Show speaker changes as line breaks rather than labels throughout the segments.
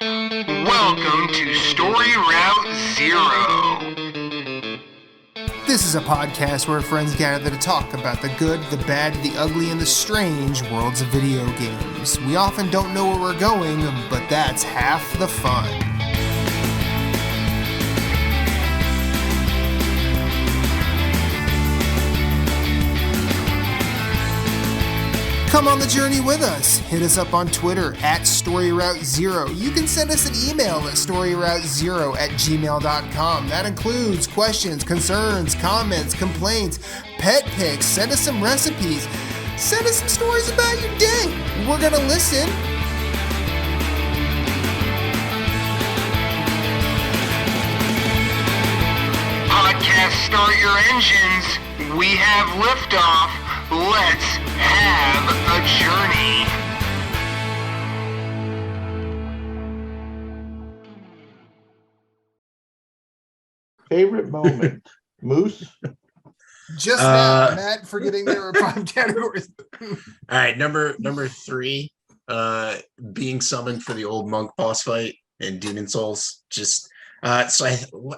Welcome to Story Route Zero.
This is a podcast where friends gather to talk about the good, the bad, the ugly, and the strange worlds of video games. We often don't know where we're going, but that's half the fun. Come on the journey with us. Hit us up on Twitter at StoryRoute0. You can send us an email at StoryRoute0@gmail.com. That includes questions, concerns, comments, complaints, pet pics. Send us some recipes. Send us some stories about your day. We're going to listen.
Podcast, start your engines. We have liftoff. Let's have a journey.
Favorite moment, Moose?
Just now, Matt, forgetting there were 5 categories.
All right, number 3, being summoned for the old monk boss fight in Demon Souls. Just so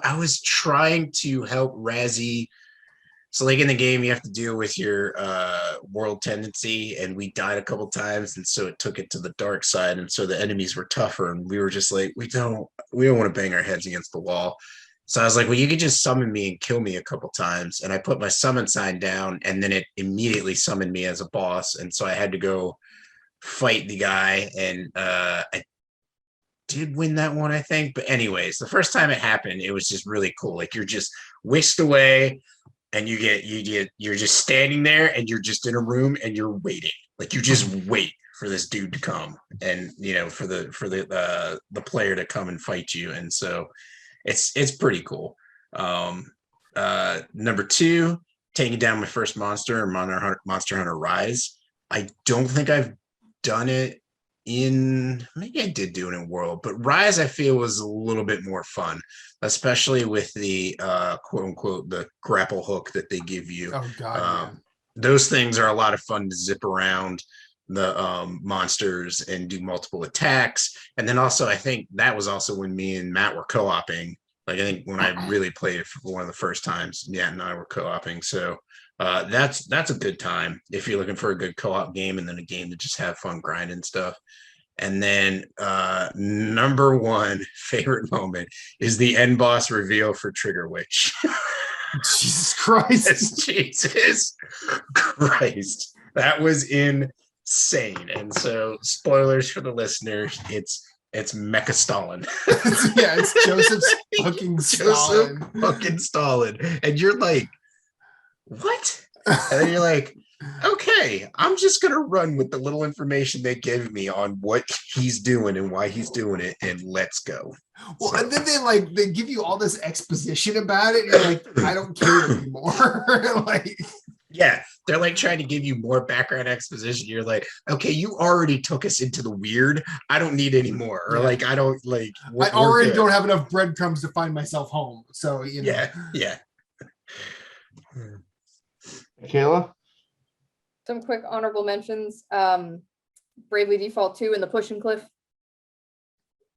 I was trying to help Razzie. So like in the game, you have to deal with your world tendency, and we died a couple times, and so it took it to the dark side, and so the enemies were tougher, and we were just like, we don't want to bang our heads against the wall. So I was like, well, you could just summon me and kill me a couple times, and I put my summon sign down, and then it immediately summoned me as a boss, and so I had to go fight the guy, and I did win that one, I think. But anyways, the first time it happened, it was just really cool. Like you're just whisked away. And you're just standing there, and you're just in a room, and you're waiting. Like you just wait for this dude to come, and for the player to come and fight you. And so it's pretty cool. Number 2, taking down my first monster, Monster Hunter Rise. I don't think I've done it maybe I did do it in World, but Rise I feel was a little bit more fun, especially with the quote unquote the grapple hook that they give you.
Oh god.
Those things are a lot of fun to zip around the monsters and do multiple attacks. And then also I think that was also when me and Matt were co-oping. Like I think when I really played it for one of the first times, Matt and I were co-oping. So that's a good time if you're looking for a good co-op game, and then a game to just have fun grinding stuff. And then number 1 favorite moment is the end boss reveal for Trigger Witch.
Jesus Christ.
Jesus Christ. That was insane. And so spoilers for the listeners, it's Mecha Stalin.
Yeah, it's Joseph's fucking Stalin.
Joseph fucking Stalin. And you're like, what? And then you're like, okay, I'm just gonna run with the little information they gave me on what he's doing and why he's doing it, and let's go.
Well, so. And then they give you all this exposition about it, and you're like, I don't care anymore. Like,
yeah, they're like trying to give you more background exposition. You're like, okay, you already took us into the weird. I don't need any more. Or like, I don't like.
I already don't have enough breadcrumbs to find myself home. So
Yeah.
Kayla?
Some quick honorable mentions. Bravely Default 2 and the Push and Cliff.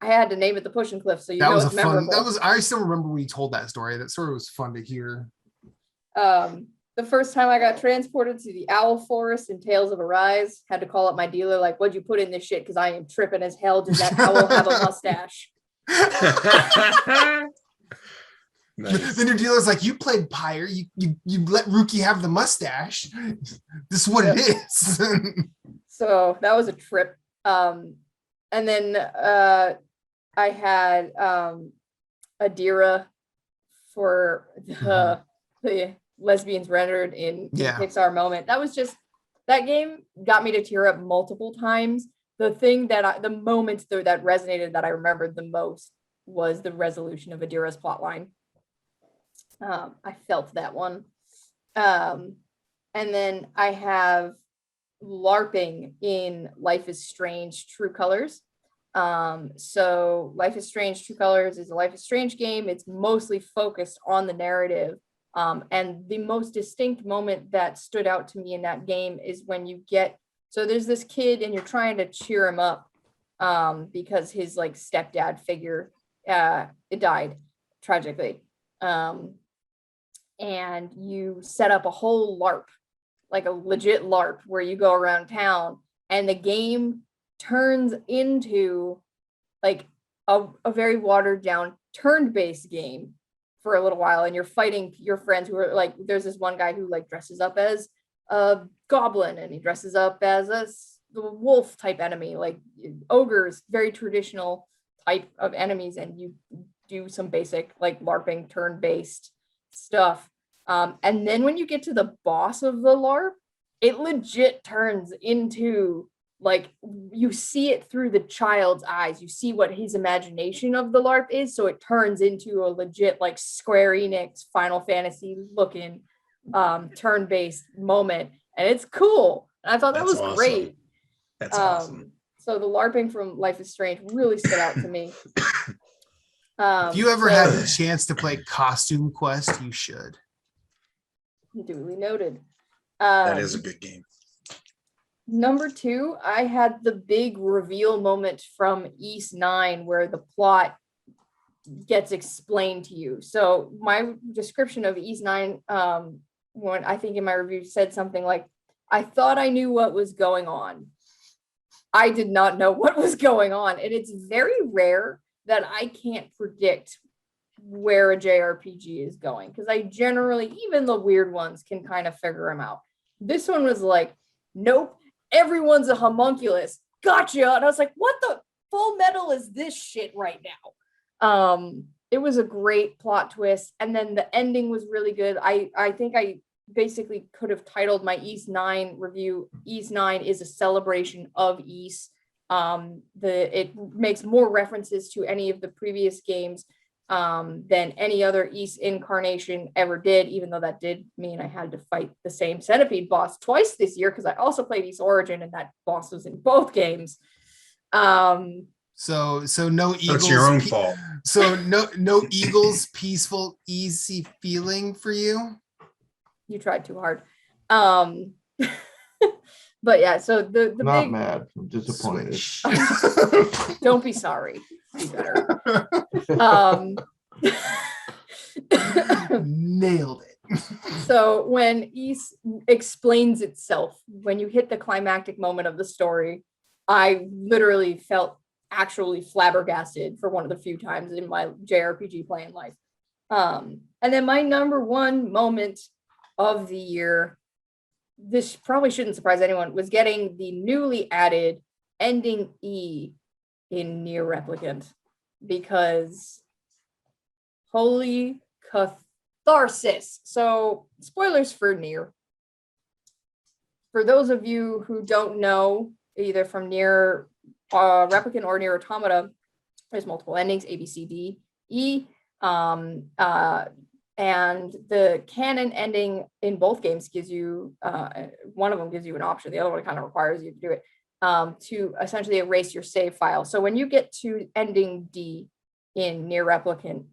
I had to name it the Push and Cliff, so
that was
it's
memorable.
Fun.
I still remember when you told that story. That story was fun to hear.
The first time I got transported to the Owl Forest in Tales of Arise, had to call up my dealer, like, what'd you put in this shit? Because I am tripping as hell. Does that owl have a mustache?
Nice.
Then your dealer's like, you played Pyre, you let Rookie have the mustache. This is what it is.
So that was a trip. And then I had Adira for the lesbians rendered in Pixar moment. That game got me to tear up multiple times. The moments that resonated that I remembered the most was the resolution of Adira's plotline. I felt that one. And then I have LARPing in Life is Strange True Colors. So Life is Strange True Colors is a Life is Strange game. It's mostly focused on the narrative. And the most distinct moment that stood out to me in that game is when so there's this kid and you're trying to cheer him up. because his like stepdad figure it died tragically. And you set up a whole LARP, like a legit LARP, where you go around town and the game turns into like a very watered down turn-based game for a little while, and you're fighting your friends who are like, there's this one guy who like dresses up as a goblin, and he dresses up as a wolf type enemy, like ogres, very traditional type of enemies, and you do some basic like LARPing turn-based stuff. And then when you get to the boss of the LARP, it legit turns into like, you see it through the child's eyes. You see what his imagination of the LARP is. So it turns into a legit like Square Enix Final Fantasy looking turn-based moment. And it's cool. And I thought that was awesome. Great.
That's awesome.
So the LARPing from Life is Strange really stood out to me.
If you ever have a chance to play Costume Quest, you should.
Duly noted.
That is a good game.
Number 2, I had the big reveal moment from Ys 9 where the plot gets explained to you. So my description of Ys 9, when I think in my review said something like, I thought I knew what was going on. I did not know what was going on. And it's very rare that I can't predict where a JRPG is going, because I generally, even the weird ones, can kind of figure them out. This one was like, nope, everyone's a homunculus. Gotcha. And I was like, what the Full Metal is this shit right now? It was a great plot twist. And then the ending was really good. I think I basically could have titled my Ys 9 review, Ys 9 is a celebration of Ys. It makes more references to any of the previous games than any other Ys incarnation ever did, even though that did mean I had to fight the same centipede boss twice this year, because I also played Ys Origin and that boss was in both games.
So no Eagles.
That's your own fault.
So no Eagles peaceful, easy feeling for you.
You tried too hard. But yeah, so the
not
big...
mad. I'm disappointed.
Don't be sorry. Be better.
Nailed it.
So when Ys explains itself, when you hit the climactic moment of the story, I literally felt actually flabbergasted for one of the few times in my JRPG playing life. And then my number 1 moment of the year, this probably shouldn't surprise anyone, was getting the newly added ending E in Nier Replicant, because holy catharsis. So spoilers for Nier. For those of you who don't know, either from Nier Replicant or Nier Automata, there's multiple endings, A, B, C, D, E. And the canon ending in both games gives you, one of them gives you an option, the other one kind of requires you to do it, to essentially erase your save file. So when you get to ending D in Nier Replicant,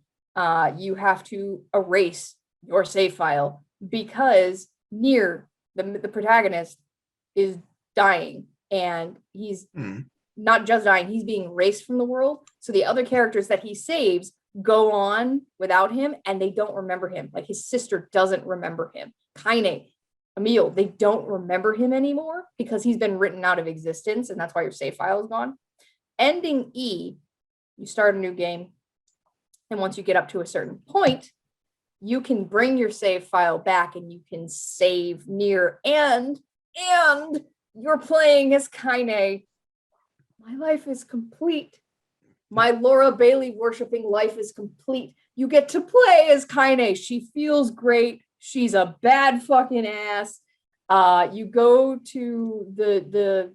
you have to erase your save file, because Nier, the protagonist, is dying, and he's not just dying, he's being erased from the world. So the other characters that he saves go on without him, and they don't remember him. Like his sister doesn't remember him. Kaine, Emil, they don't remember him anymore because he's been written out of existence, and that's why your save file is gone. Ending E, you start a new game, and once you get up to a certain point, you can bring your save file back and you can save Nier, and you're playing as Kaine. My life is complete. My Laura Bailey worshipping life is complete. You get to play as Kaine. She feels great. She's a bad fucking ass. You go to the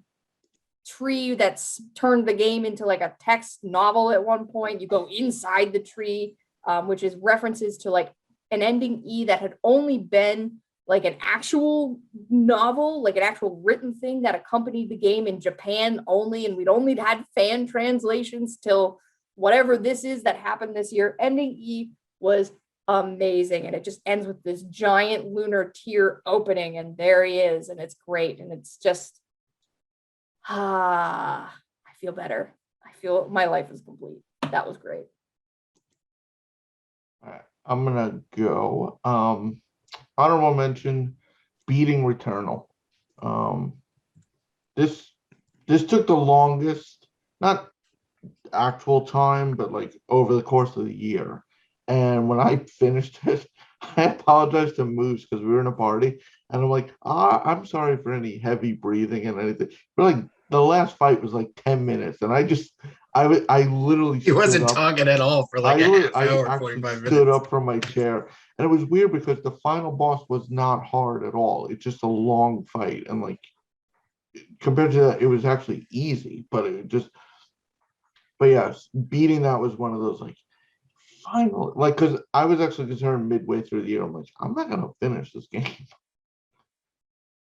tree that's turned the game into like a text novel at one point. You go inside the tree, which is references to like an ending E that had only been like an actual novel, like an actual written thing that accompanied the game in Japan only, and we'd only had fan translations till whatever this is that happened this year. Ending E was amazing, and it just ends with this giant lunar tear opening, and there he is, and it's great, and it's just I feel better. feel my life is complete. That was great.
All right, I'm gonna go. Honorable mention, beating Returnal. This took the longest, not actual time, but like over the course of the year. And when I finished it, I apologized to Moose because we were in a party, and I'm like, I'm sorry for any heavy breathing and anything. But like the last fight was like 10 minutes, and I literally
He wasn't
stood up.
talking at all for like
I
hour,
actually
45
stood
minutes.
up from my chair, and it was weird because the final boss was not hard at all. It's just a long fight, and like compared to that, it was actually easy. But yes, beating that was one of those like final, like because I was actually concerned midway through the year. I'm like, I'm not gonna finish this game.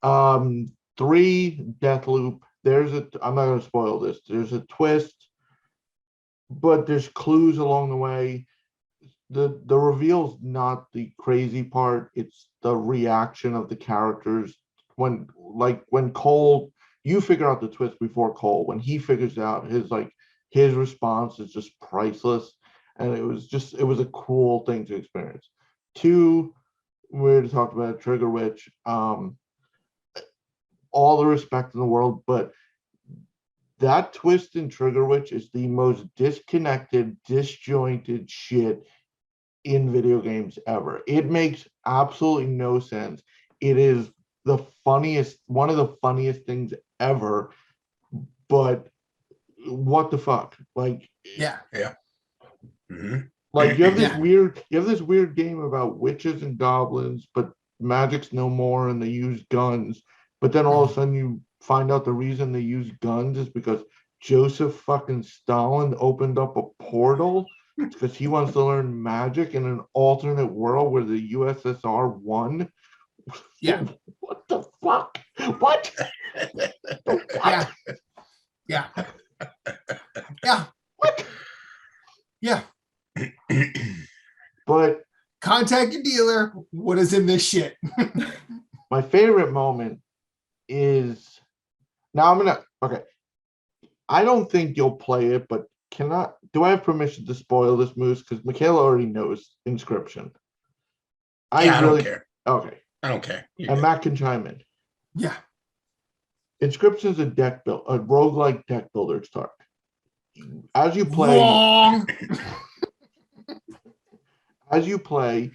3 Deathloop. I'm not gonna spoil this. There's a twist, but there's clues along the way. The reveal's not the crazy part. It's the reaction of the characters when Cole, you figure out the twist before Cole. When he figures out his response is just priceless, and it was a cool thing to experience. 2, we already talked about it, Trigger Witch. All the respect in the world, but that twist in Trigger Witch is the most disconnected, disjointed shit in video games ever. It makes absolutely no sense. It is one of the funniest things ever, but what the fuck? Like,
Yeah.
Mm-hmm.
like you have this
Yeah.
weird game about witches and goblins, but magic's no more and they use guns. But then all of a sudden you find out the reason they use guns is because Joseph fucking Stalin opened up a portal because he wants to learn magic in an alternate world where the USSR won.
Yeah.
What the fuck? What?
Yeah. Yeah. Yeah.
What?
Yeah.
But
Contact your dealer. What is in this shit?
my favorite moment is now okay. I don't think you'll play it, but do I have permission to spoil this, Moose? Because Michaela already knows Inscription.
I don't care.
Okay.
I don't care.
And Matt can chime in.
Yeah.
Inscription is a roguelike deck builder start. As you play,
Wrong.
as you play,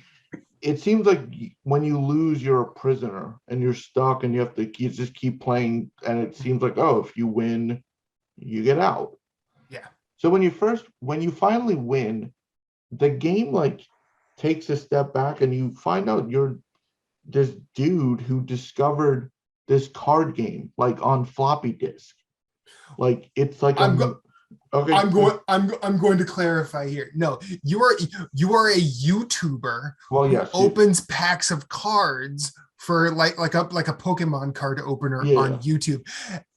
it seems like when you lose, you're a prisoner and you're stuck, and you just keep playing. And it seems like, oh, if you win, you get out.
Yeah.
So when you finally win, the game like takes a step back, and you find out you're this dude who discovered this card game like on floppy disk. Like it's like okay.
I'm going to clarify here. No, you are a YouTuber
Well,
who
yes,
opens packs of cards for like a Pokemon card opener on YouTube.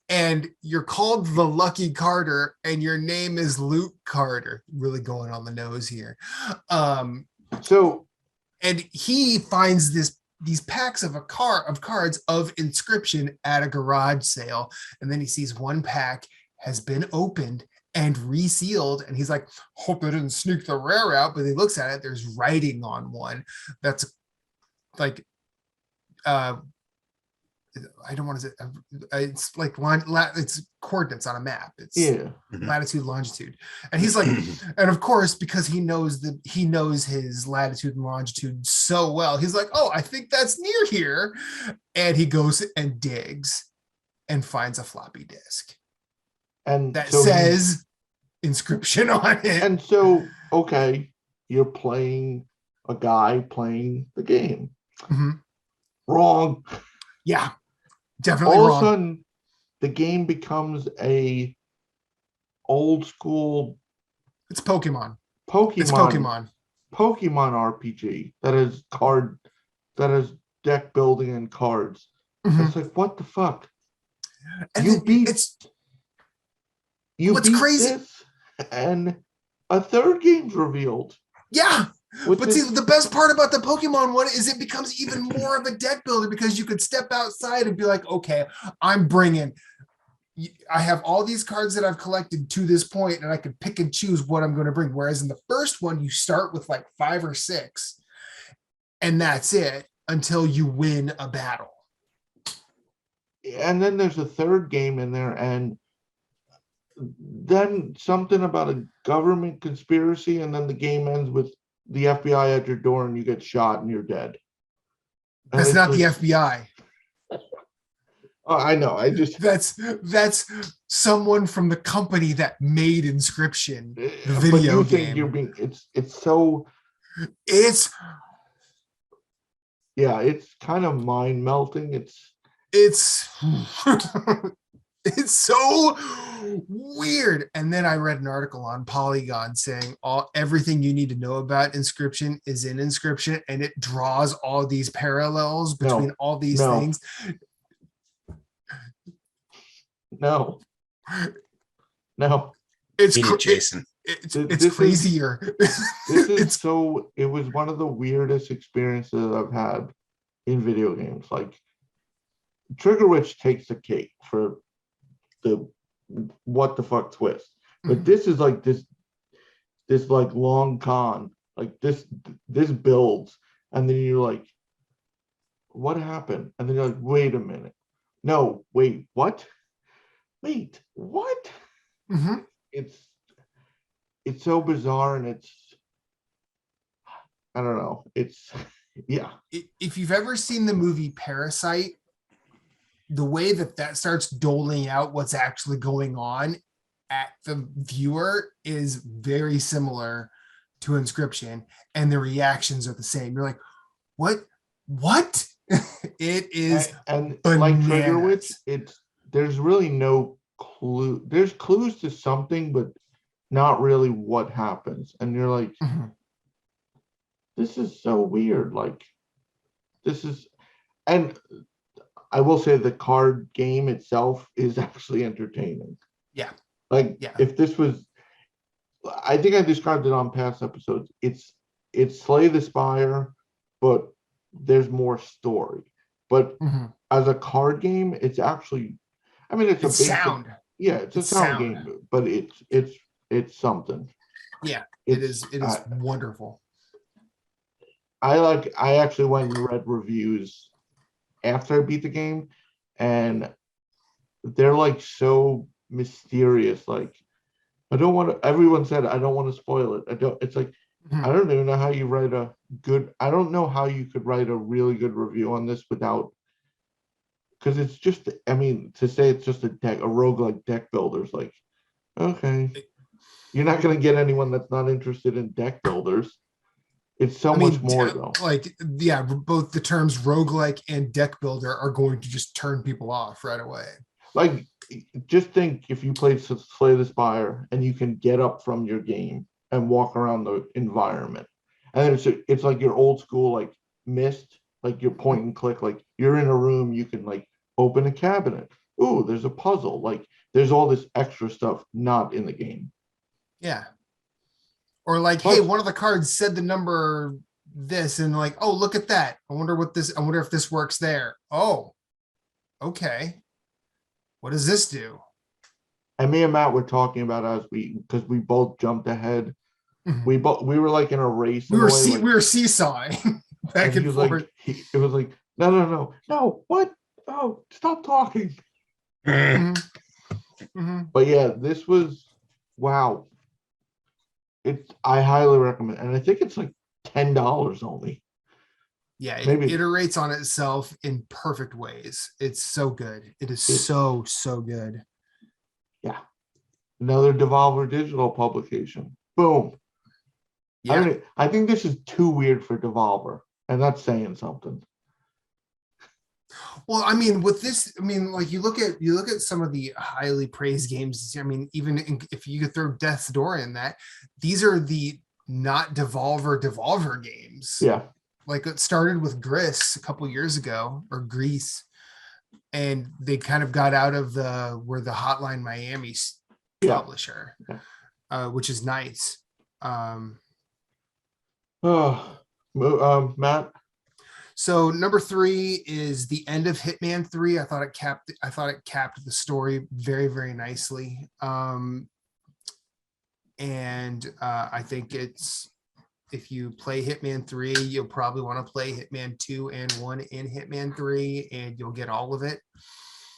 And you're called the Lucky Carter, and your name is Luke Carter. Really going on the nose here. And he finds these packs of cards of Inscription at a garage sale, and then he sees one pack has been opened and resealed, and he's like, hope I didn't sneak the rare out. But he looks at it, there's writing on one that's like I don't want to say it's like it's coordinates on a map. It's latitude, longitude. And he's like, and of course, because he knows his latitude and longitude so well, he's like, oh, I think that's near here. And he goes and digs and finds a floppy disk. And that says Inscription on it.
And so, okay, you're playing a guy playing the game.
Mm-hmm.
Wrong.
Yeah, definitely
all
wrong.
Of a sudden, the game becomes a old school.
It's Pokemon.
It's Pokemon RPG that is deck building and cards. Mm-hmm. It's like, what the fuck?
And what's crazy?
This, and a third game's revealed.
Yeah. But see, the best part about the Pokemon one is it becomes even more of a deck builder, because you could step outside and be like, okay, I'm bringing I have all these cards that I've collected to this point, and I can pick and choose what I'm going to bring. Whereas in the first one, you start with like 5 or 6, and that's it until you win a battle.
And then there's a third game in there, and then something about a government conspiracy, and then the game ends with the FBI at your door, and you get shot, and you're dead. And
That's not
like,
the FBI.
Oh, I know.
That's someone from the company that made Inscription, the
but
video
you
game.
think you're being it's so yeah, it's kind of mind melting. It's
it's so weird. And then I read an article on Polygon saying everything you need to know about Inscription is in Inscription, and it draws all these parallels between all these things.
No,
it's
Jason.
It's crazier.
It was one of the weirdest experiences I've had in video games. Like Trigger Witch takes the cake for the what the fuck twist, but this is like this like long con, like this builds, and then you're like, what happened? And then you're like, wait a minute, no, wait, what? Wait, what?
Mm-hmm.
It's so bizarre, and I don't know. It's yeah.
If you've ever seen the movie Parasite, the way that starts doling out what's actually going on at the viewer is very similar to Inscription, and the reactions are the same. You're like, what? It is
and
bananas.
Like Trigger Witch, there's really no clue. There's clues to something, but not really what happens. And you're like, this is so weird. Like, and I will say the card game itself is actually entertaining.
Yeah.
Like, if this was, I think I described it on past episodes. It's Slay the Spire, but there's more story. But as a card game, it's actually, I mean, it's a basic
sound.
Yeah, it's a sound game, but it's something.
Yeah, it is wonderful.
I actually went and read reviews after I beat the game, and they're like so mysterious. Like, I don't want to. Everyone said I don't want to spoil it. It's like I don't even know how you write I don't know how you could write a really good review on this without. Because it's just, I mean, to say it's just a roguelike deck builder's like, okay. You're not going to get anyone that's not interested in deck builders. It's so much more, though.
Like, yeah, both the terms roguelike and deck builder are going to just turn people off right away.
Like, just think if you played Slay the Spire and you can get up from your game and walk around the environment. And it's like your old school, like, Myst, like your point and click, like you're in a room, you can like open a cabinet. Ooh, there's a puzzle. Like there's all this extra stuff not in the game.
Yeah. Or like, hey, one of the cards said the number this, and like, oh, look at that. I wonder if this works there. Oh, okay. What does this do?
And me and Matt were talking about because we both jumped ahead. We were like in a race.
We were seesawing. Back and forth.
Like, it was like, no, what? Oh, stop talking. But yeah, this was wow. I highly recommend, and I think it's like $10 only.
Yeah, it iterates on itself in perfect ways. It's so good. It's so good.
Yeah, another Devolver Digital publication. Boom. Yeah. I think this is too weird for Devolver. And that's saying something.
Well, I mean, with this, I mean, like you look at some of the highly praised games. I mean, even if you could throw Death's Door in that, these are the not Devolver games.
Yeah.
Like it started with Gris a couple years ago, or Grease, and they kind of got out of the Hotline Miami publisher, which is nice.
Matt.
So number 3 is the End of Hitman 3. I thought it capped the story very, very nicely. I think if you play Hitman 3, you'll probably want to play Hitman 2 and 1 in Hitman 3, and you'll get all of it.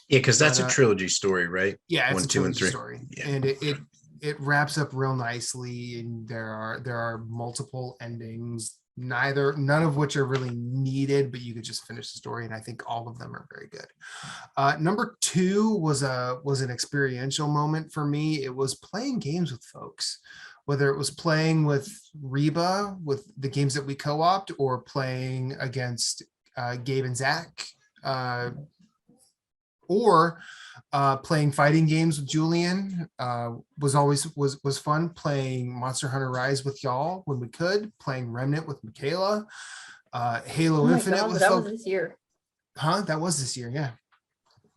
Yeah, because that's a trilogy story, right?
Yeah, it's
1,
a
2, and
trilogy
3
story,
yeah.
and it wraps up real nicely. And there are multiple endings, none of which are really needed, but you could just finish the story, and I think all of them are very good. Number 2 was an experiential moment for me. It was playing games with folks, whether it was playing with Reba with the games that we co-opt, or playing against Gabe and Zach, or playing fighting games with Julian. Was fun. Playing Monster Hunter Rise with y'all when we could, playing Remnant with Michaela, Halo Infinite with
that
folks.
was this year.
That was this year, yeah.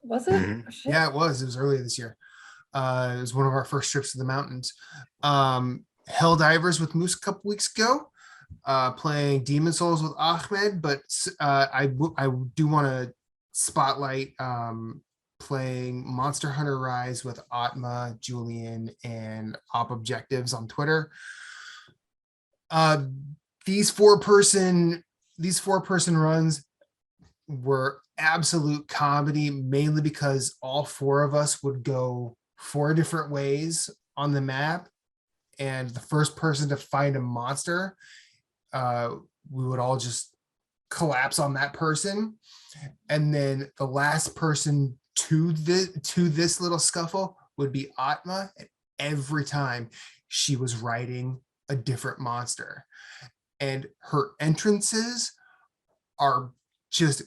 Was it?
Mhm.
Oh, shit.
Yeah, it was earlier this year. It was one of our first trips to the mountains. Helldivers with Moose a couple weeks ago, playing Demon Souls with Ahmed, but I do want to spotlight playing Monster Hunter Rise with Atma, Julian, and Op Objectives on Twitter. These four person runs were absolute comedy, mainly because all 4 of us would go 4 different ways on the map, and the first person to find a monster, we would all just collapse on that person, and then the last person to this little scuffle would be Atma, and every time she was riding a different monster, and her entrances are just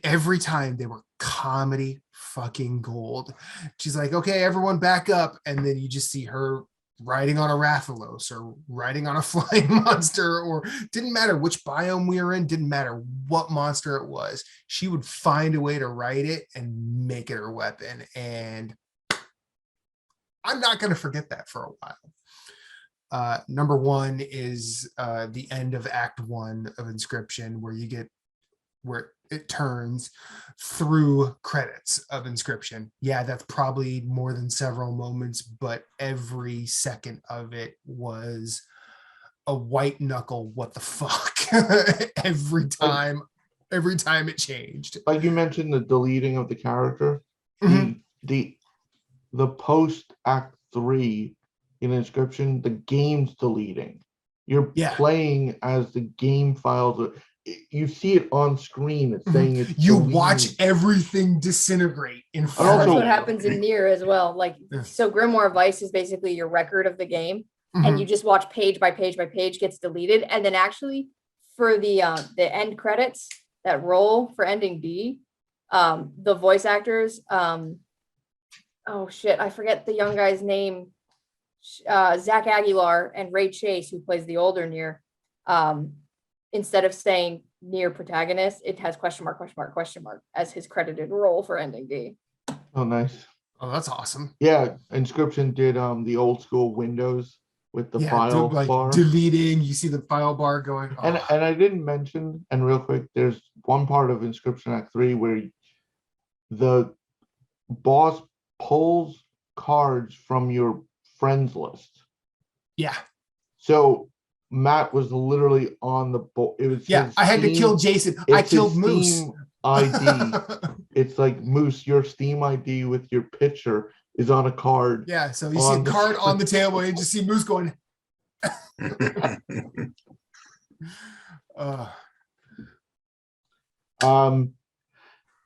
every time they were comedy fucking gold. She's like, okay, everyone back up, and then you just see her riding on a Rathalos or riding on a flying monster, or didn't matter which biome we were in, didn't matter what monster it was, she would find a way to ride it and make it her weapon. And I'm not going to forget that for a while. Number 1 is the end of Act 1 of Inscription, where it turns through credits of Inscription. Yeah, that's probably more than several moments, but every second of it was a white knuckle what the fuck every time it changed.
Like you mentioned, the deleting of the character,
Mhm.
the post Act 3 in Inscription, the game's deleting. You're playing as the game files. You see it on screen. It's saying it's
you
deleting.
Watch everything disintegrate in front
Also,
That's
of
what
you.
happens in Nier as well. Like, so Grimoire Vice is basically your record of the game, and you just watch page by page by page gets deleted, and then actually for the end credits that roll for ending D, the voice actors, oh shit, I forget the young guy's name, Zach Aguilar and Ray Chase, who plays the older Nier, instead of saying Nier protagonist, it has question mark as his credited role for ending D.
Oh, nice.
Oh, that's awesome.
Yeah, Inscription did the old school Windows with the file bar.
Deleting, you see the file bar going.
And I didn't mention, and real quick, there's one part of Inscription Act 3 where the boss pulls cards from your friends list.
Yeah.
So Matt was literally on the board. It was
I had to kill Jason. I killed Moose.
Steam ID. It's like Moose, your Steam ID with your picture is on a card.
Yeah, so you see a card on the table and you just see Moose going.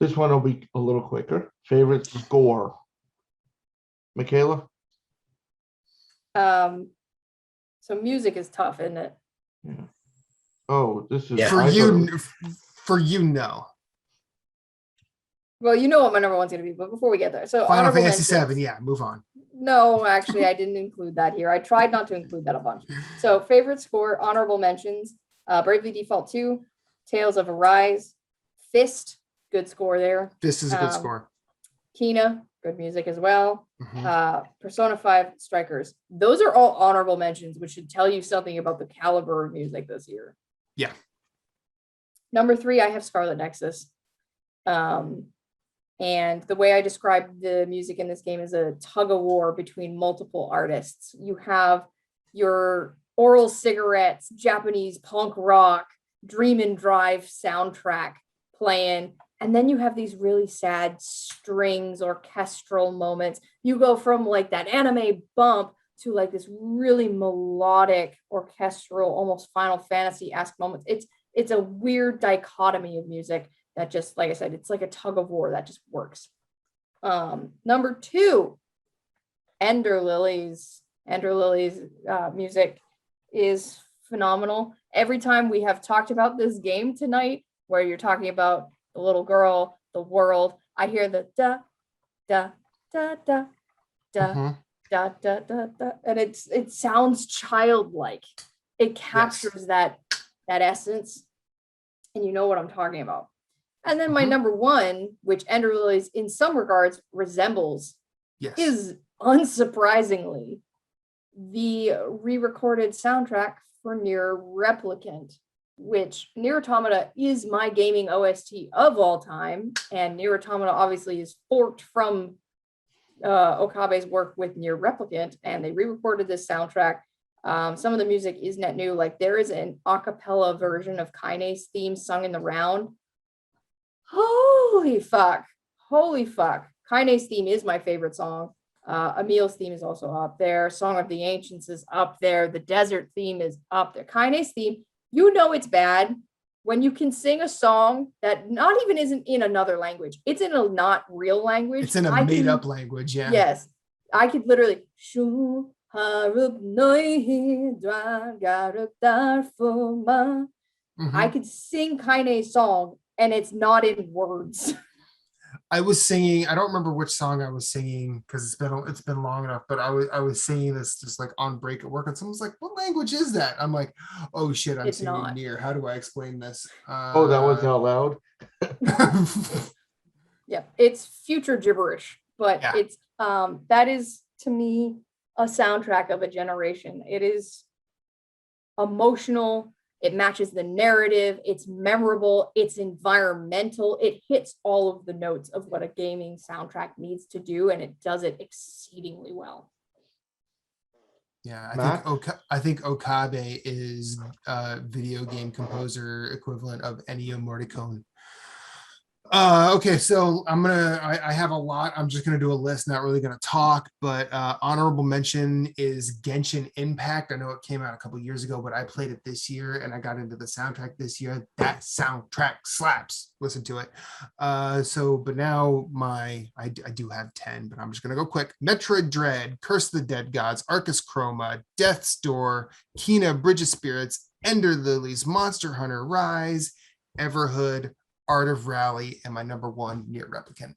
This one will be a little quicker. Favorite score, Michaela?
So music is tough, isn't it?
Yeah. Oh, this is
for you, no.
Well, you know what my number 1's gonna be, but before we get there, so
Final Fantasy 7, yeah, move on.
No, actually, I didn't include that here. I tried not to include that a bunch. So favorite score, honorable mentions, Bravely Default 2, Tales of Arise, Fist, good score there.
Fist is a good score.
Kena, good music as well. Persona 5, Strikers. Those are all honorable mentions, which should tell you something about the caliber of music this year.
Yeah.
Number 3, I have Scarlet Nexus. And the way I describe the music in this game is a tug of war between multiple artists. You have your oral cigarettes, Japanese punk rock, Dream and Drive soundtrack playing. And then you have these really sad strings, orchestral moments. You go from like that anime bump to like this really melodic, orchestral, almost Final Fantasy-esque moments. It's a weird dichotomy of music that just, like I said, it's like a tug of war that just works. Number 2, Ender Lilies. Ender Lilies music is phenomenal. Every time we have talked about this game tonight, where you're talking about the little girl, the world, I hear the da, da, da, da, da, da, da, da, da, and it sounds childlike. It captures that essence, and you know what I'm talking about. And then my number 1, which Ender Lilies in some regards resembles, is unsurprisingly the re-recorded soundtrack for Nier Replicant, which Nier Automata is my gaming OST of all time. And Nier Automata obviously is forked from Okabe's work with Nier Replicant, and they re-recorded this soundtrack. Some of the music is net new. Like there is an a cappella version of Kaine's theme sung in the round. Holy fuck. Kaine's theme is my favorite song. Emil's theme is also up there. Song of the Ancients is up there. The desert theme is up there. Kaine's theme, you know it's bad when you can sing a song that not even isn't in another language. It's in a not real language.
It's in a made-up language, yeah.
Yes. I could literally I could sing Kaine's song and it's not in words.
I was singing, I don't remember which song I was singing because it's been long enough, but I was singing this just like on break at work, and someone's like, what language is that? I'm like, oh shit, I'm singing Nier. How do I explain this?
That was out loud.
Yeah, it's future gibberish, but it's that is to me a soundtrack of a generation. It is emotional. It matches the narrative. It's memorable. It's environmental. It hits all of the notes of what a gaming soundtrack needs to do, and it does it exceedingly well.
Yeah, I think Okabe is video game composer equivalent of Ennio Morricone. Okay, so I have a lot. I'm just gonna do a list, not really gonna talk, but honorable mention is Genshin Impact. I know it came out a couple years ago, but I played it this year and I got into the soundtrack this year. That soundtrack slaps. Listen to it. But now I do have 10, but I'm just gonna go quick. Metroid Dread, Curse of the Dead Gods, Arcus Chroma, Death's Door, Kina, Bridge of Spirits, Ender Lilies, Monster Hunter Rise, Everhood, Art of Rally, and my number 1, Nier Replicant.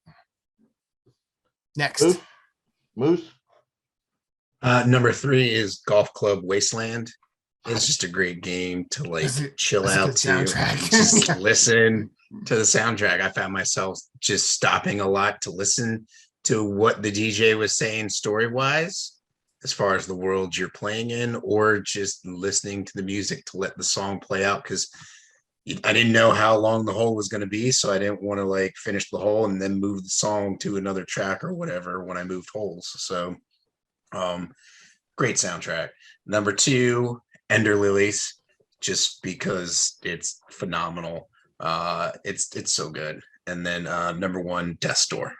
Next.
Moose.
Number 3 is Golf Club Wasteland. It's just a great game to like chill out to, just listen to the soundtrack. I found myself just stopping a lot to listen to what the DJ was saying story-wise, as far as the world you're playing in, or just listening to the music to let the song play out, because I didn't know how long the hole was going to be, so I didn't want to like finish the hole and then move the song to another track or whatever when I moved holes. So great soundtrack. Number 2, Ender Lilies, just because it's phenomenal. It's so good. And then number 1, Death's Door.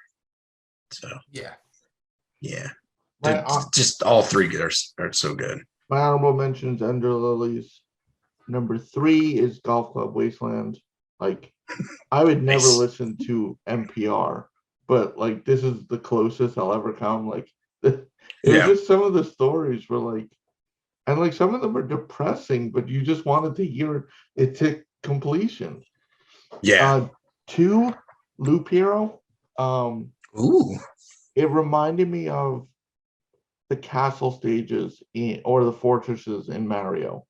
So yeah. Just all 3 are so good.
My honorable mentions: Ender Lilies. Number 3 is Golf Club Wasteland. Like, I would never listen to NPR, but like this is the closest I'll ever come. Like, it was just some of the stories were like, and like some of them are depressing, but you just wanted to hear it to completion. 2, Loop Hero. It reminded me of the castle stages or the fortresses in Mario.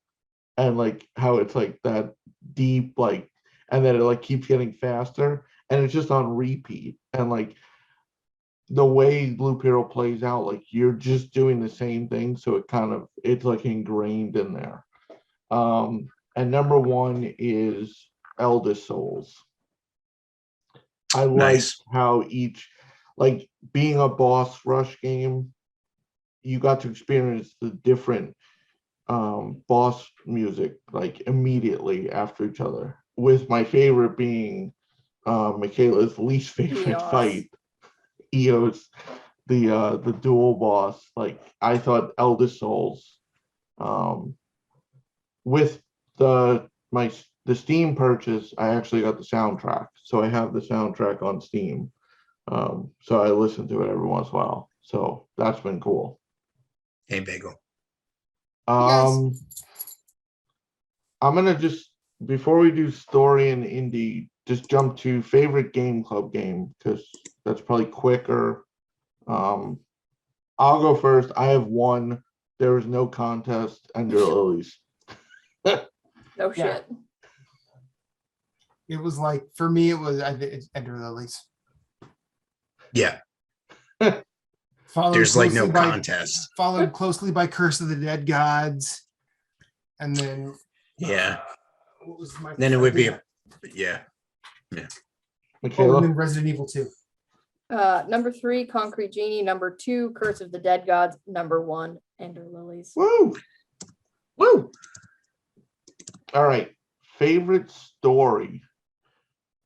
And like how it's like that deep, like, and then it like keeps getting faster, and it's just on repeat. And like the way Loop Hero plays out, like you're just doing the same thing, so it's like ingrained in there. And number 1 is Eldest Souls. I
Nice.
like how each, like being a boss rush game, you got to experience the different boss music like immediately after each other. With my favorite being Michaela's least favorite
Eos.
fight, Eos, the dual boss. Like I thought, Eldest Souls, with the Steam purchase, I actually got the soundtrack, so I have the soundtrack on Steam. So I listen to it every once in a while. So that's been cool.
Hey, Bagel.
I'm gonna just, before we do story and indie, just jump to favorite game club game because that's probably quicker. I'll go first. I have one. There was no contest. Ender Lilies.
No shit.
It was like, for me, it was it's Ender Lilies.
Yeah.
Followed
There's like no
closely by-
contest.
Followed closely by Curse of the Dead Gods. And then
Yeah.
what was my
Then it would be yeah.
Michaela?
and then Resident Evil 2.
Number 3, Concrete Genie. Number 2, Curse of the Dead Gods. Number 1, Ender Lilies.
Woo!
Woo!
All right. Favorite story.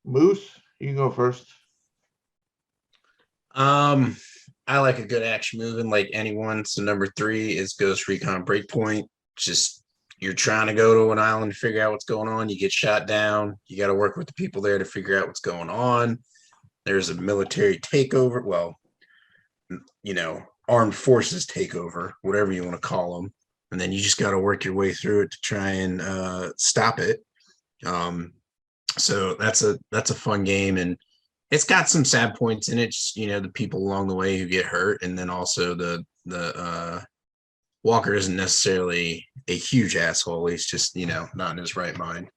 Moose, you can go first.
I like a good action movie like anyone. So number 3 is Ghost Recon Breakpoint. Just you're trying to go to an island to figure out what's going on. You get shot down. You got to work with the people there to figure out what's going on. There's a military takeover. Well, armed forces takeover, whatever you want to call them. And then you just got to work your way through it to try and stop it. So that's a fun game, and it's got some sad points in it. Just, the people along the way who get hurt, and then also the Walker isn't necessarily a huge asshole. He's just not in his right mind.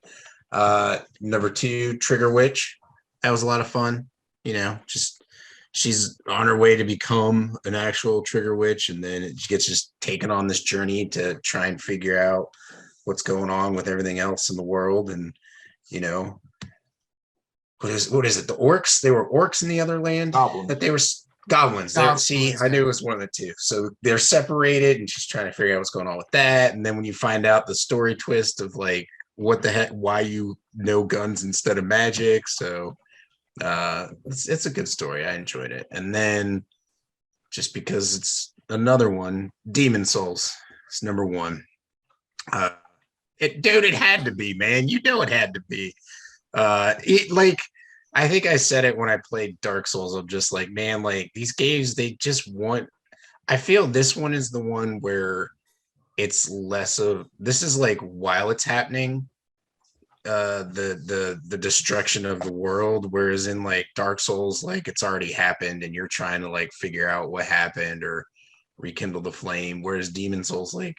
Number 2, Trigger Witch. That was a lot of fun. Just she's on her way to become an actual Trigger Witch, and then it gets just taken on this journey to try and figure out what's going on with everything else in the world. And what is it? The orcs? They were orcs in the other land.
Goblins.
That they were goblins. See, I knew it was one of the two. So they're separated, and she's trying to figure out what's going on with that. And then when you find out the story twist of like what the heck, why you know guns instead of magic. So it's a good story. I enjoyed it. And then just because it's another one, Demon Souls. It's number 1. It had to be, man. It had to be. I think I said it when I played Dark Souls. I'm just like, man, like these games, they just want. I feel this one is the one where it's less of. This is like while it's happening, the destruction of the world. Whereas in like Dark Souls, like it's already happened, and you're trying to like figure out what happened or rekindle the flame. Whereas Demon Souls, like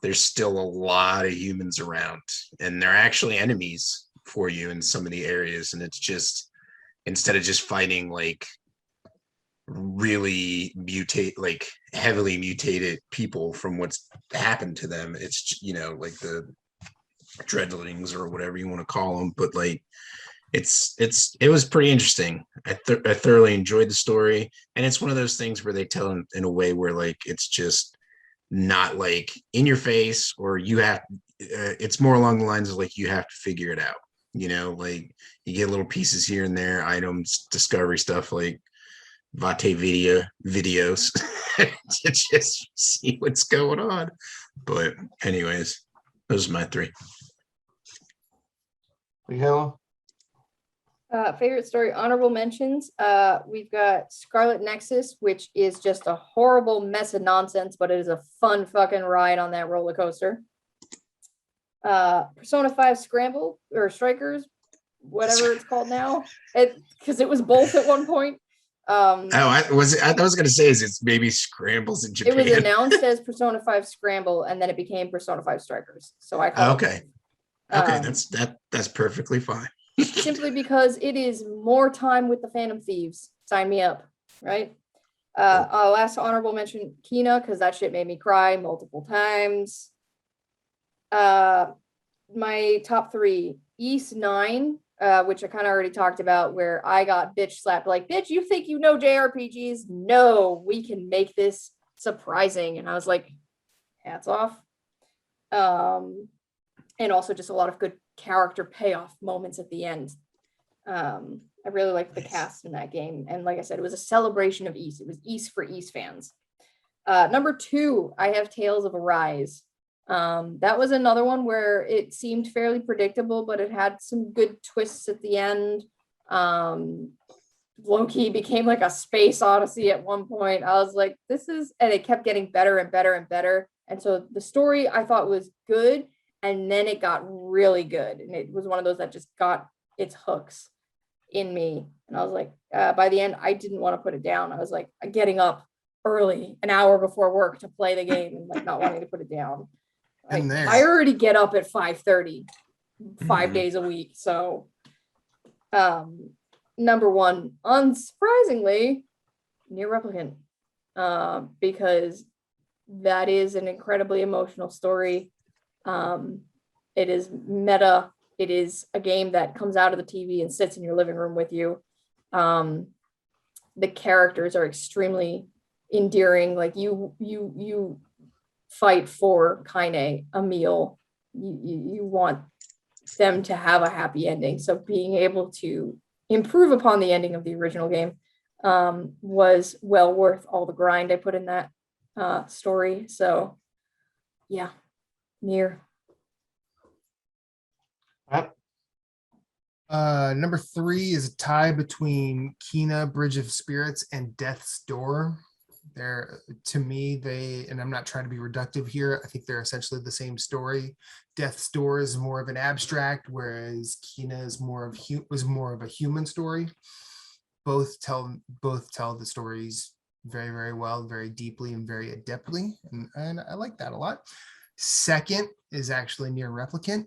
there's still a lot of humans around, and they're actually enemies for you in some of the areas. And it's just, instead of just fighting like really heavily mutated people from what's happened to them, it's like the dreadlings or whatever you want to call them. But like it was pretty interesting. I thoroughly enjoyed the story, and it's one of those things where they tell in a way where like it's just not like in your face, or you have it's more along the lines of like you have to figure it out. Like you get little pieces here and there, items, discovery stuff, like Vate videos to just see what's going on. But anyways, those are my 3.
Michaela?
Favorite story, honorable mentions. We've got Scarlet Nexus, which is just a horrible mess of nonsense, but it is a fun fucking ride on that roller coaster. Persona 5 Scramble or Strikers, whatever it's called now, because it was both at one point.
I was going to say, is it's maybe Scrambles in Japan?
It was announced as Persona 5 Scramble, and then it became Persona 5 Strikers. So I call
okay. That's perfectly fine.
Simply because it is more time with the Phantom Thieves. Sign me up, right? Last honorable mention, Kina, because that shit made me cry multiple times. My top 3, East 9, which I kind of already talked about, where I got bitch slapped. Like, bitch, you think you know JRPGs? No, we can make this surprising. And I was like, hats off. And also just a lot of good character payoff moments at the end. I really liked the cast in that game. And like I said, it was a celebration of East. It was East for East fans. Number 2, I have Tales of Arise. That was another one where it seemed fairly predictable, but it had some good twists at the end. Loki became like a space odyssey at one point. I was like, and it kept getting better and better and better. And so the story I thought was good, and then it got really good. And it was one of those that just got its hooks in me. And I was like, by the end, I didn't want to put it down. I was like getting up early, an hour before work to play the game and like not wanting to put it down. Like, I already get up at 5:30, 5 days a week. So number 1, unsurprisingly, Near Replicant, because that is an incredibly emotional story. It is meta. It is a game that comes out of the TV and sits in your living room with you. The characters are extremely endearing. Like you fight for Kaine, Emil. You want them to have a happy ending. So being able to improve upon the ending of the original game was well worth all the grind I put in that story. So yeah, Near.
Number 3 is a tie between Kena, Bridge of Spirits, and Death's Door. They're, to me, and I'm not trying to be reductive here, I think they're essentially the same story. Death's Door is more of an abstract, whereas Kena is was more of a human story. Both tell the stories very, very well, very deeply, and very adeptly, and I like that a lot. Second is actually Near Replicant.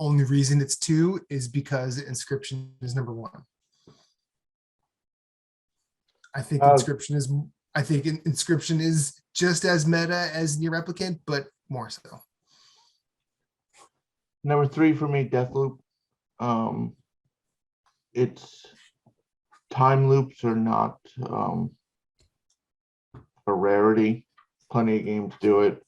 Only reason it's 2 is because Inscription is number 1. I think Inscription is just as meta as Near Replicant, but more so.
Number 3 for me, Deathloop. It's time loops are not a rarity. Plenty of games do it.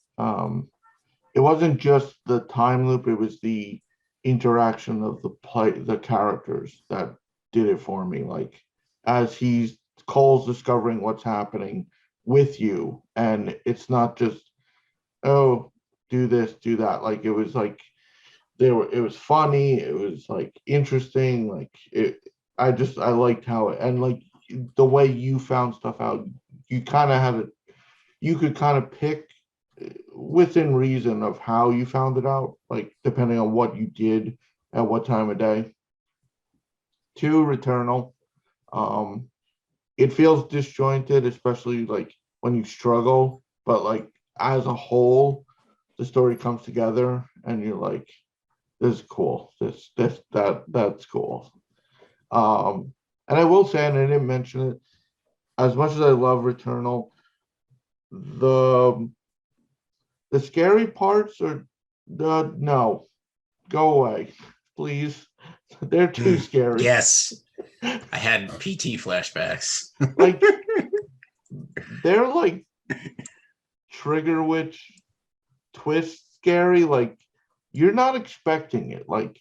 It wasn't just the time loop, it was the interaction of the characters that did it for me. Like, as Cole's discovering what's happening with you, and it's not just, oh, do this, do that. Like, it was like it was funny, it was like interesting, like I liked how it, and like the way you found stuff out, you kind of you could kind of pick within reason of how you found it out, like depending on what you did at what time of day. 2, Returnal. It feels disjointed, especially like when you struggle, but like as a whole, the story comes together and you're like, this is cool. That's cool. And I will say, and I didn't mention it, as much as I love Returnal, the scary parts are no, go away, please. They're too scary.
Yes, I had PT flashbacks.
Like, they're like trigger witch twist scary. Like, you're not expecting it. Like,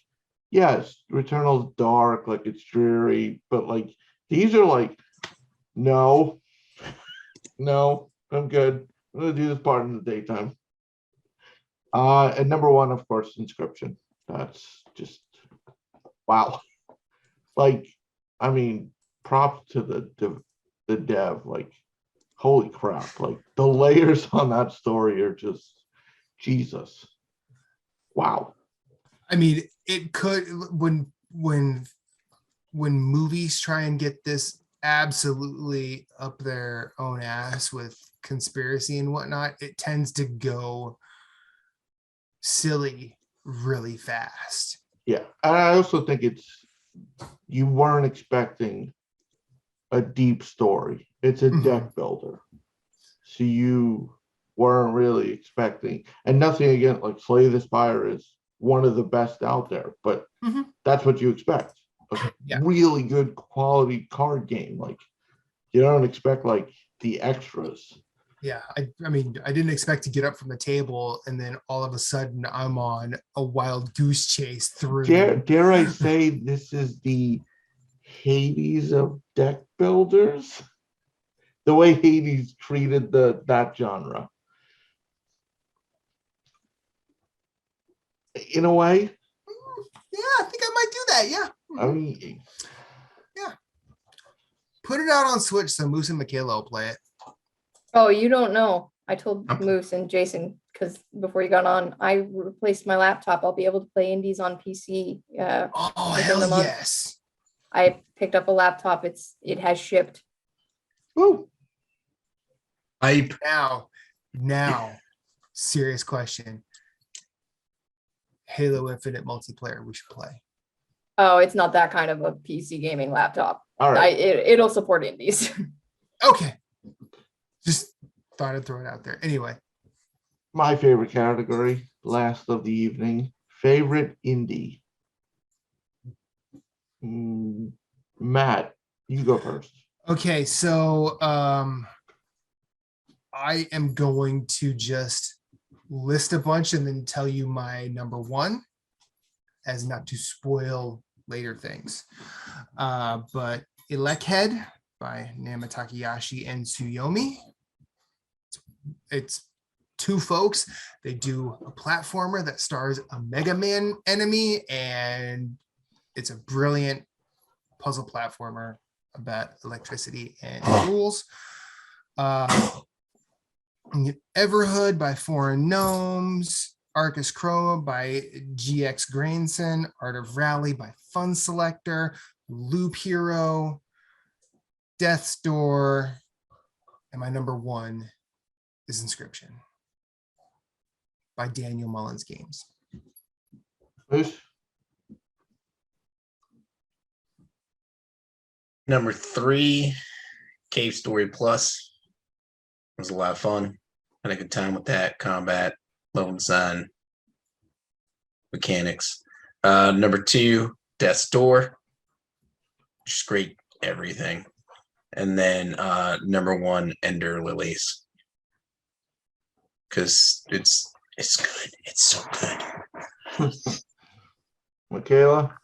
yes, Returnal's dark, like it's dreary, but like these are like, no, I'm good. I'm gonna do this part in the daytime. And number 1, of course, Inscription. That's just wow. Like, I mean, props to the dev. Like, holy crap! Like, the layers on that story are just Jesus. Wow.
I mean, it could, when movies try and get this absolutely up their own ass with conspiracy and whatnot, it tends to go silly really fast.
Yeah, and I also think you weren't expecting a deep story. It's a deck builder, so weren't really expecting. And nothing against like Slay the Spire is one of the best out there, but that's what you expect. A really good quality card game. Like you don't expect like the extras.
Yeah, I mean, I didn't expect to get up from the table and then all of a sudden I'm on a wild goose chase through.
Dare I say this is the Hades of deck builders? The way Hades treated that genre. In a way.
Yeah, I think I might do that. Yeah.
I mean,
yeah. Put it out on Switch so Moose and Michaela will play it.
Oh, you don't know. I told Moose and Jason because before you got on, I replaced my laptop. I'll be able to play indies on PC.
Oh, hell yes.
I picked up a laptop. It has shipped.
Woo.
Now, serious question. Halo Infinite multiplayer we should play.
Oh, it's not that kind of a PC gaming laptop.
All right.
It'll support indies.
Okay. Just thought I'd throw it out there. Anyway.
My favorite category, last of the evening, favorite indie. Matt, you go first.
Okay, so I am going to just list a bunch and then tell you my number one, as not to spoil later things. But Elekhead by Nama Takayashi and Tsuyomi. It's two folks. They do a platformer that stars a Mega Man enemy, and it's a brilliant puzzle platformer about electricity and rules. Everhood by Foreign Gnomes, Arcus Crow by GX Grainson, Art of Rally by Fun Selector, Loop Hero, Death's Door, and my number one is Inscription by Daniel Mullins Games.
Number 3, Cave Story Plus. It was a lot of fun. Had a good time with that. Combat, level design, mechanics. Number 2, Death's Door. Just great everything. And then number 1, Ender Lilies. Because it's good. It's so good.
Michaela?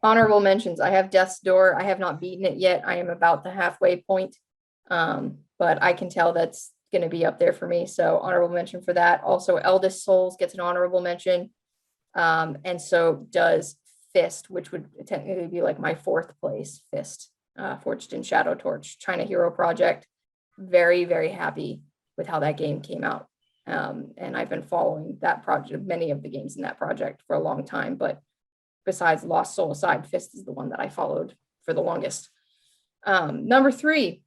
Honorable mentions. I have Death's Door. I have not beaten it yet. I am about the halfway point. But I can tell that's going to be up there for me. So honorable mention for that. Also, Eldest Souls gets an honorable mention. And so does Fist, which would technically be like my 4th place. Fist, Forged in Shadow Torch, China Hero Project. Very, very happy with how that game came out. And I've been following that project, many of the games in that project for a long time. But besides Lost Soul aside, Fist is the one that I followed for the longest. Number 3,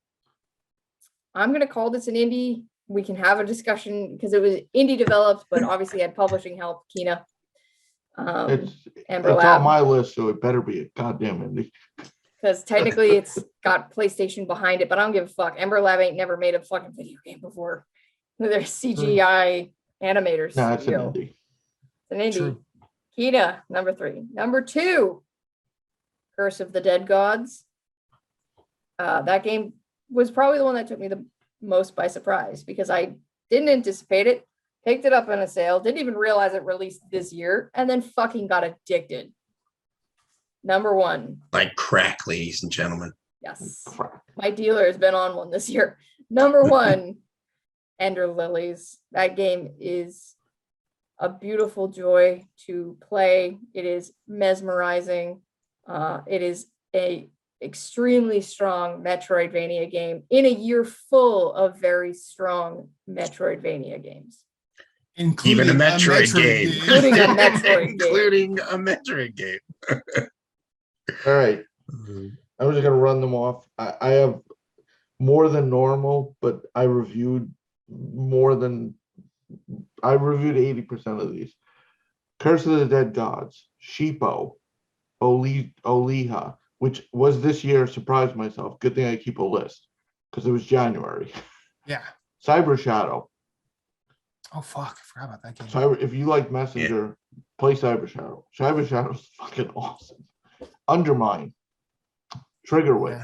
I'm going to call this an indie. We can have a discussion because it was indie developed, but obviously had publishing help. Kina.
It's on my list, so it better be a goddamn indie.
Because technically it's got PlayStation behind it, but I don't give a fuck. Ember Lab ain't never made a fucking video game before. They're CGI animators.
No, it's an indie.
It's an indie.
True.
Kina, number 3. Number 2, Curse of the Dead Gods. That game was probably the one that took me the most by surprise because I didn't anticipate it, picked it up on a sale, didn't even realize it released this year, and then fucking got addicted. Number 1.
Like crack, ladies and gentlemen.
Yes. My dealer has been on one this year. Number 1, Ender Lilies. That game is a beautiful joy to play. It is mesmerizing. It is a extremely strong Metroidvania game in a year full of very strong Metroidvania games.
Including a Metroid game.
Including a Metroid game.
Including a Metroid game.
All right. I'm just going to run them off. I have more than normal, but I reviewed 80% of these. Curse of the Dead Gods, Sheepo, Oliha, which was this year, surprised myself. Good thing I keep a list because it was January.
Yeah.
Cyber Shadow,
Oh fuck, I forgot about that game.
If you like Messenger, play Cyber Shadow. Cyber Shadow is fucking awesome. Undermine, Trigger Witch,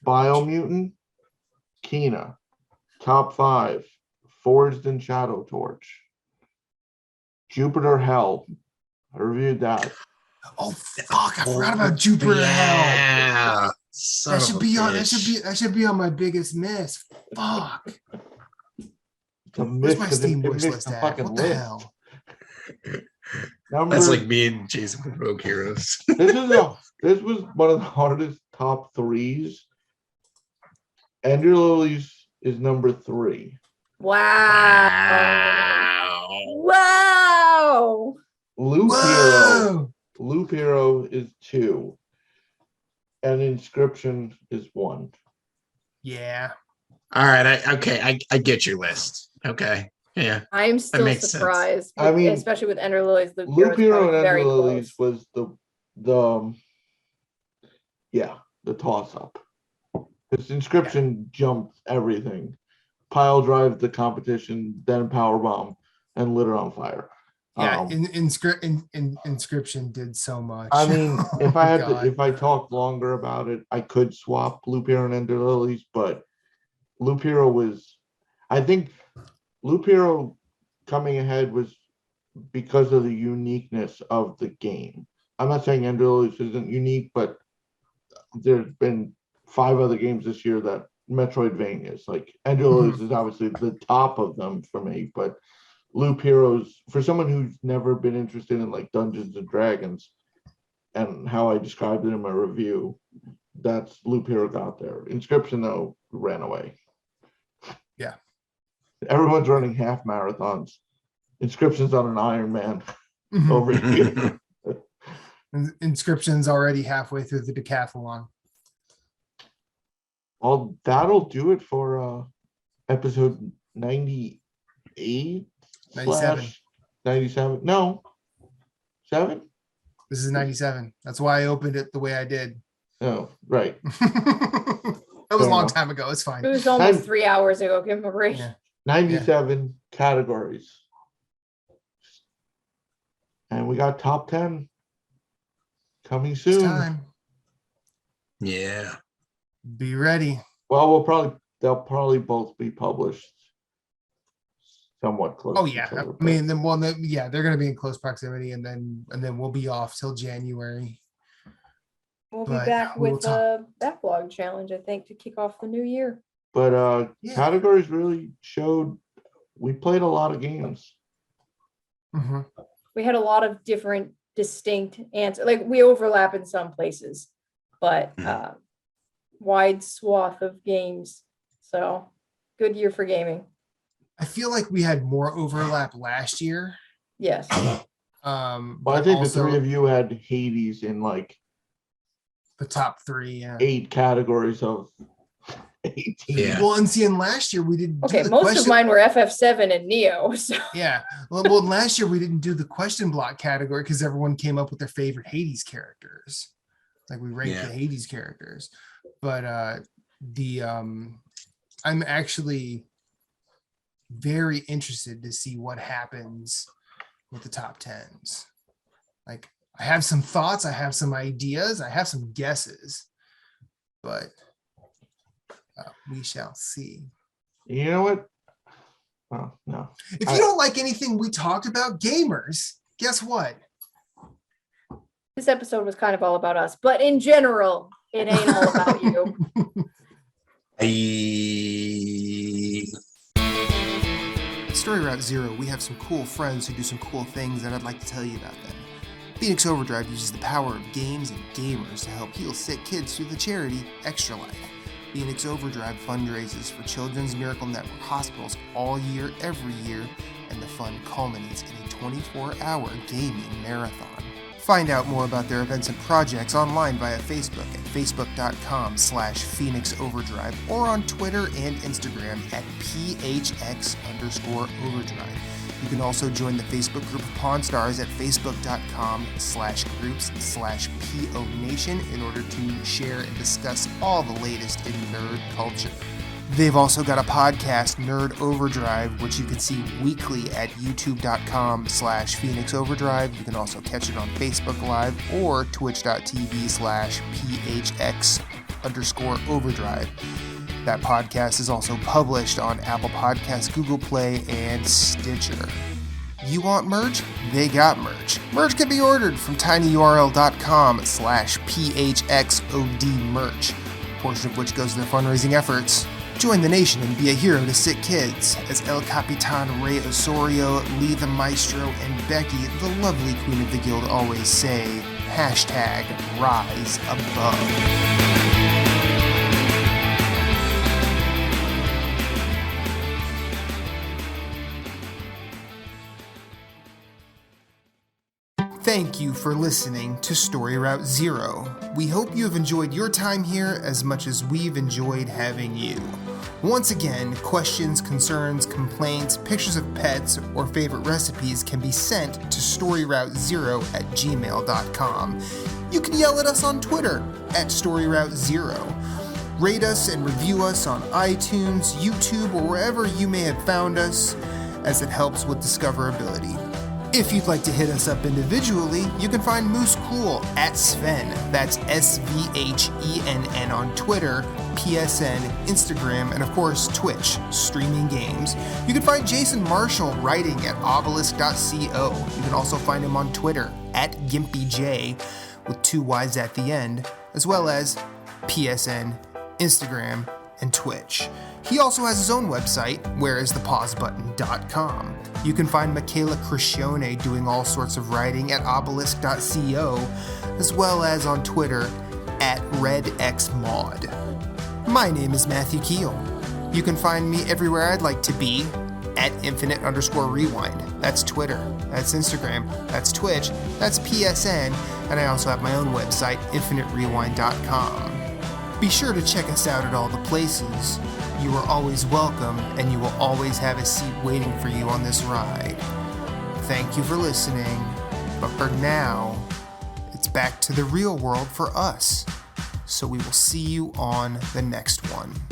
Biomutant, Kena, Top 5, Forged in Shadow Torch, Jupiter Hell. I reviewed that.
Oh fuck, I forgot about Jupiter Hell.
Yeah.
That should be on my biggest miss. Fuck. Where's my Steam wish list at? What the hell?
That's like me and Jason with Rogue Heroes.
This was one of the hardest top 3s. Ender Lilies is number 3.
Wow.
Loop Hero is 2. And Inscription is 1.
Yeah.
All right. I get your list. Okay. Yeah.
I'm still surprised.
I mean,
especially with Ender Lilies.
Loop Hero and Ender Lilies was the toss up. This Inscription jumped everything. Pile drive the competition, then power bomb, and lit it on fire.
Yeah, Inscription did so much.
I mean, if I talked longer about it, I could swap Loop Hero and Ender Lilies, but Loop Hero was, I think Loop Hero coming ahead was because of the uniqueness of the game. I'm not saying Ender Lilies isn't unique, but there's been 5 other games this year that Metroidvanias, like End of Lilies is obviously the top of them for me, but Loop Heroes, for someone who's never been interested in like Dungeons and Dragons and how I described it in my review, that's Loop Hero got there. Inscription though ran away.
Yeah.
Everyone's running half marathons. Inscription's on an Ironman over here.
Inscription's already halfway through the decathlon.
Well, that'll do it for episode 98.
97.
97. No. 7?
This is 97. That's why I opened it the way I did.
Oh, right.
That was a long time ago. It's fine.
It was almost 3 hours ago. Give him a break.
Yeah.
97 categories. And we got top 10 coming soon.
It's time.
Yeah.
Be ready.
Well, they'll probably both be published somewhat close.
Oh yeah. I mean, they're going to be in close proximity, and then we'll be off till January.
We'll be back with a backlog challenge, I think, to kick off the new year.
But categories really showed we played a lot of games.
Mm-hmm.
We had a lot of different distinct answers. Like we overlap in some places, but wide swath of games. So good year for gaming.
I feel like we had more overlap last year.
Yes.
But I think the 3 of you had Hades in like
the top 3,
8 categories of 18.
Yeah.
Well, and seeing last year we didn't.
Okay, most of mine were FF7 and Neo. So
yeah. Well, last year we didn't do the question block category because everyone came up with their favorite Hades characters. Like we ranked the Hades characters, but I'm actually very interested to see what happens with the top 10s. Like I have some thoughts, I have some ideas, I have some guesses, but we shall see.
You know what? Oh, no.
If you don't like anything we talked about, gamers, guess what?
This episode was kind of all about us, but in general, it ain't all about you.
At Story Route Zero, we have some cool friends who do some cool things, and I'd like to tell you about them. Phoenix Overdrive uses the power of games and gamers to help heal sick kids through the charity Extra Life. Phoenix Overdrive fundraises for Children's Miracle Network hospitals all year, every year, and the fund culminates in a 24-hour gaming marathon. Find out more about their events and projects online via Facebook at facebook.com/Phoenix Overdrive or on Twitter and Instagram at PHX_Overdrive. You can also join the Facebook group of Pawn Stars at facebook.com/groups/PO Nation in order to share and discuss all the latest in nerd culture. They've also got a podcast, Nerd Overdrive, which you can see weekly at youtube.com/Phoenix Overdrive. You can also catch it on Facebook Live or twitch.tv/PHX_Overdrive. That podcast is also published on Apple Podcasts, Google Play, and Stitcher. You want merch? They got merch. Merch can be ordered from tinyurl.com/PHXODmerch, a portion of which goes to their fundraising efforts. Join the nation and be a hero to sick kids, as El Capitan Rey Osorio, Lee the Maestro, and Becky, the lovely queen of the guild, always say, #Rise Above. Thank you for listening to Story Route Zero. We hope you have enjoyed your time here as much as we've enjoyed having you. Once again, questions, concerns, complaints, pictures of pets, or favorite recipes can be sent to storyroute0@gmail.com. You can yell at us on Twitter @StoryRoute0. Rate us and review us on iTunes, YouTube, or wherever you may have found us, as it helps with discoverability. If you'd like to hit us up individually, you can find Moose Cool @Sven, that's SVHENN on Twitter, PSN, Instagram, and of course Twitch, streaming games. You can find Jason Marshall writing at obelisk.co. You can also find him on Twitter @GimpyJ with 2 Y's at the end, as well as PSN, Instagram, and Twitch. He also has his own website, whereisthepausebutton.com. You can find Michaela Crescione doing all sorts of writing at obelisk.co, as well as on Twitter @RedXMaud. My name is Matthew Keel. You can find me everywhere I'd like to be @infinite_rewind. That's Twitter, that's Instagram, that's Twitch, that's PSN, and I also have my own website, infiniterewind.com. Be sure to check us out at all the places. You are always welcome, and you will always have a seat waiting for you on this ride. Thank you for listening, but for now, it's back to the real world for us. So we will see you on the next one.